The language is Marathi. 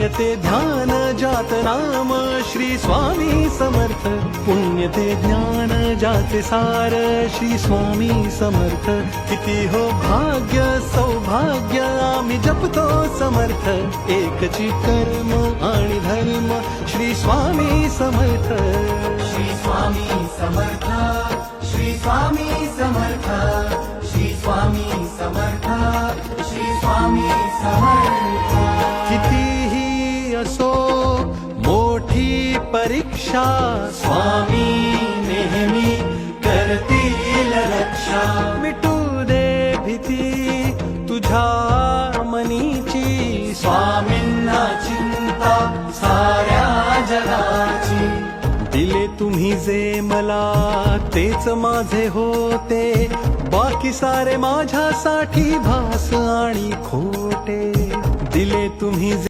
पुण्य ते ध्यान जात नाम श्री स्वामी समर्थ, पुण्य ते ज्ञान जाते सार श्री स्वामी समर्थ, किती हो भाग्य सौभाग्य आम्ही जपतो समर्थ, एकची कर्म आणि धर्म श्री स्वामी समर्थ, श्री स्वामी समर्थ, श्री स्वामी समर्थ, श्री स्वामी समर्थ, श्री स्वामी समर्थ. कितीही असो मोठी परीक्षा स्वामी नेहमी करतील रक्षा, मिटू दे भीती तुझ्या मनीची, स्वामींना चिंता साऱ्या जगाची. दिले तुम्ही जे मला तेच माझे होते, बाकी सारे माझ्यासाठी भास आणि खोटे, दिले तुम्ही